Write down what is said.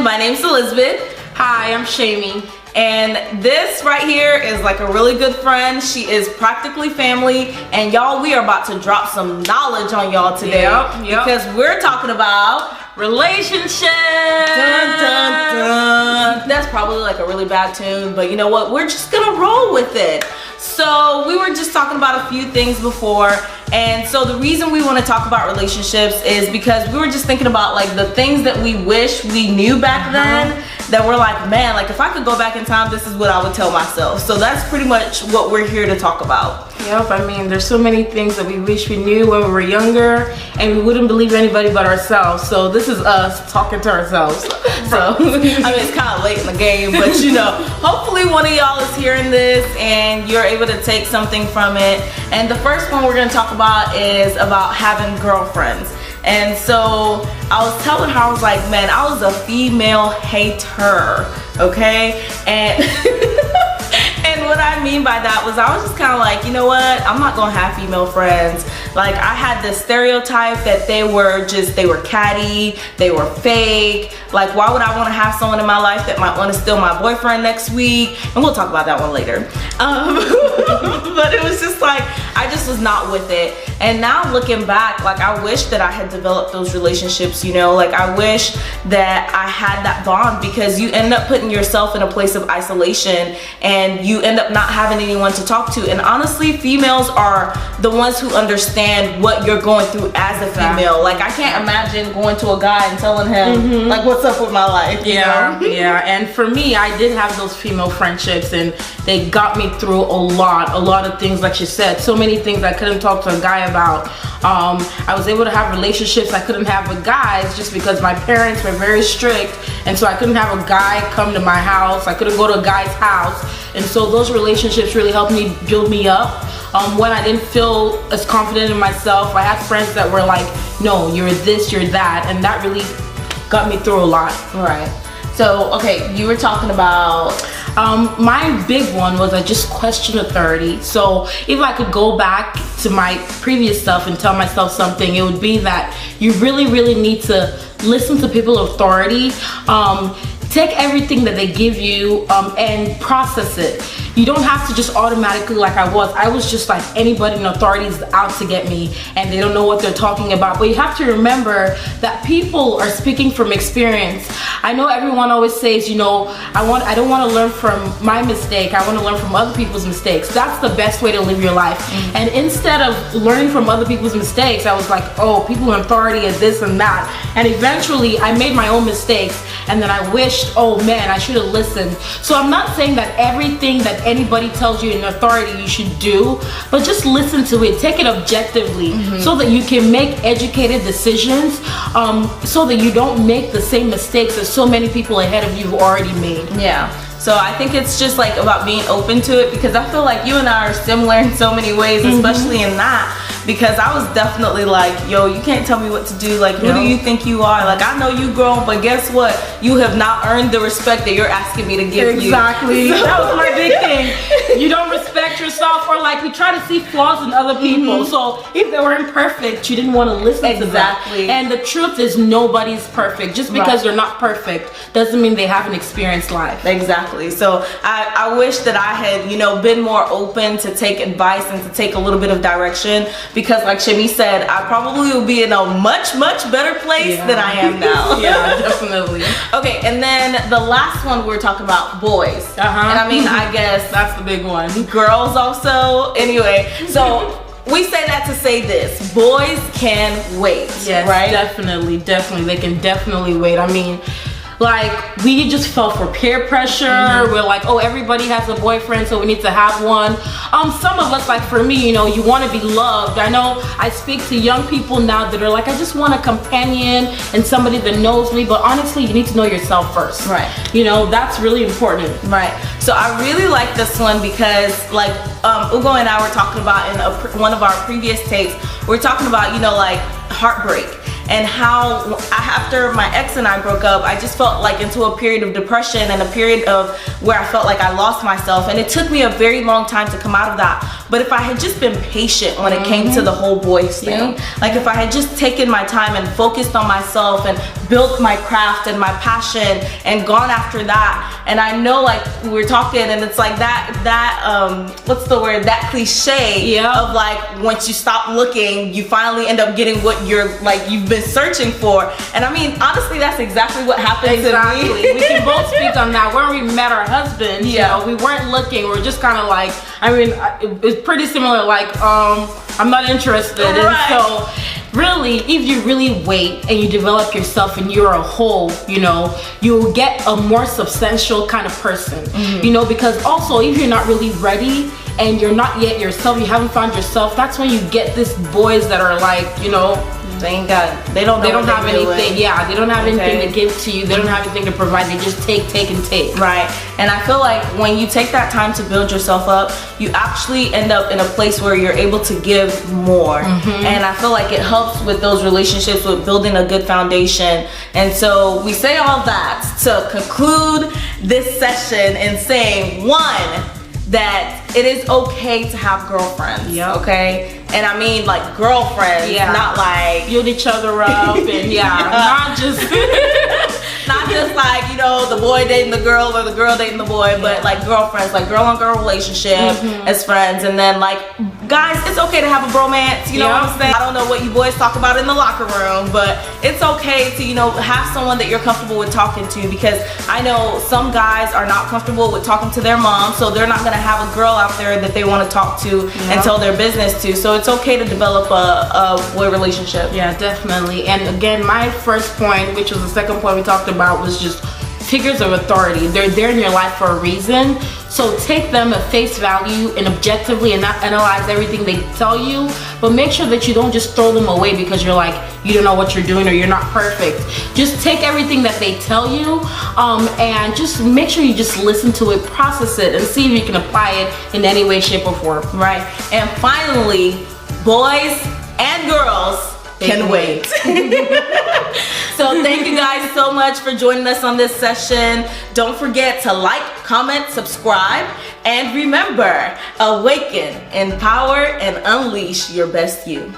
My name's Elizabeth. Hi, I'm Shamie. And this right here is like a really good friend. She is practically family. And y'all, we are about to drop some knowledge on y'all today. Yep. Because we're talking about relationships. Dun, dun, dun. That's probably like a really bad tune, but you know what? We're just gonna roll with it. So we were just talking about a few things before, and so the reason we want to talk about relationships is because we were just thinking about like the things that we wish we knew back then, that we're like, man, like if I could go back in time, this is what I would tell myself. So that's pretty much what we're here to talk about. Yep, I mean, there's so many things that we wish we knew when we were younger, and we wouldn't believe anybody but ourselves. So this is us talking to ourselves. So I mean, it's kind of late in the game, but you know, hopefully one of y'all is hearing this and you're able to take something from it. And the first one we're going to talk about is about having girlfriends. And so I was telling her, I was like, man, I was a female hater, okay? And and what I mean by that was I was just kind of like, you know what? I'm not gonna have female friends. Like, I had this stereotype that they were catty, they were fake. Like, why would I want to have someone in my life that might want to steal my boyfriend next week? And we'll talk about that one later. But it was just like, I just was not with it. And now looking back, like, I wish that I had developed those relationships, you know? Like, I wish that I had that bond, because you end up putting yourself in a place of isolation and you end up not having anyone to talk to. And honestly, females are the ones who understand what you're going through as a female. Like, I can't imagine going to a guy and telling him, like, what's up with my life, you know? Yeah, and for me, I did have those female friendships, and they got me through a lot of things, like you said. So many things I couldn't talk to a guy about. I was able to have relationships I couldn't have with guys just because my parents were very strict, and so I couldn't have a guy come to my house. I couldn't go to a guy's house, and so those relationships really helped me build me up. When I didn't feel as confident in myself, I had friends that were like, no, you're this, you're that, and that really got me through a lot. Right. So, okay, you were talking about... my big one was I just questioned authority. So if I could go back to my previous self and tell myself something, it would be that you really need to listen to people of authority. Take everything that they give you and process it. You don't have to just automatically, like I was just like, anybody in authority is out to get me and they don't know what they're talking about. But you have to remember that people are speaking from experience. I know everyone always says, you know, I don't want to learn from my mistake, I want to learn from other people's mistakes. That's the best way to live your life. And instead of learning from other people's mistakes, I was like, oh, people in authority is this and that. And eventually I made my own mistakes, and then I wished, oh man, I should have listened. So I'm not saying that everything that anybody tells you in authority you should do, but just listen to it, take it objectively, so that you can make educated decisions, so that you don't make the same mistakes as so many people ahead of you have already made. Yeah. So I think it's just like about being open to it, because I feel like you and I are similar in so many ways, especially in that, because I was definitely like, yo, you can't tell me what to do. Like, who do you think you are? Like, I know you grown, but guess what? You have not earned the respect that you're asking me to give you. Exactly. That was my big thing. You don't respect yourself, or like we try to see flaws in other people. So if they were imperfect, you didn't want to listen to them. And the truth is, nobody's perfect. Just because they're not perfect doesn't mean they haven't experienced life. Exactly. So I wish that I had, you know, been more open to take advice and to take a little bit of direction, because like Shamie said, I probably will be in a much better place than I am now. Yeah, definitely. Okay, and then the last one we're talking about, boys. And I mean, I guess that's the big one. Girls also. Anyway, so we say that to say this: boys can wait. Yes, right? Definitely. They can definitely wait. I mean, like, we just fell for peer pressure. We're like, oh, everybody has a boyfriend, so we need to have one. Some of us, like for me, you know, you want to be loved. I know I speak to young people now that are like, I just want a companion and somebody that knows me. But honestly, you need to know yourself first. Right. You know, that's really important. Right. So I really like this one because, like, Ugo and I were talking about in one of our previous tapes, we're talking about, you know, like, heartbreak. and how after my ex and I broke up, I just felt like into a period of depression and a period of where I felt like I lost myself, and it took me a very long time to come out of that. But if I had just been patient when it came to the whole boys thing, like if I had just taken my time and focused on myself and built my craft and my passion and gone after that, and I know like we were talking and it's like that what's the word, that cliche of like once you stop looking you finally end up getting what you've been searching for. And I mean honestly that's exactly what happened to me. We can both speak on that. When we met our husbands, you know, we weren't looking, we were just kind of like, I mean it's pretty similar, like I'm not interested. And so really, if you really wait and you develop yourself and you're a whole, you know, you'll get a more substantial kind of person, you know, because also if you're not really ready and you're not yet yourself, you haven't found yourself, that's when you get these boys that are like, you know, they don't have anything. They don't have anything to give to you. They don't have anything to provide. They just take and take. Right. And I feel like when you take that time to build yourself up, you actually end up in a place where you're able to give more. And I feel like it helps with those relationships, with building a good foundation. And so we say all that to conclude this session in saying, one, that it is okay to have girlfriends, okay? And I mean like girlfriends, not like build each other up and not just not just like, you know, the boy dating the girl or the girl dating the boy, but like girlfriends, like girl on girl relationship as friends. And then like guys, it's okay to have a bromance, you know what I'm saying? I don't know what you boys talk about in the locker room, but it's okay to, you know, have someone that you're comfortable with talking to, because I know some guys are not comfortable with talking to their mom, so they're not gonna have a girl out there that they want to talk to and tell their business to. So it's okay to develop a boy relationship. Yeah, definitely. And again, my first point, which was the second point we talked about, was just figures of authority. They're there in your life for a reason. So take them at face value and objectively and not analyze everything they tell you, but make sure that you don't just throw them away because you're like, you don't know what you're doing or you're not perfect. Just take everything that they tell you and just make sure you just listen to it, process it, and see if you can apply it in any way, shape, or form. Right. And finally, boys and girls can wait. So thank you guys so much for joining us on this session. Don't forget to like, comment, subscribe, and remember, awaken, empower, and unleash your best you.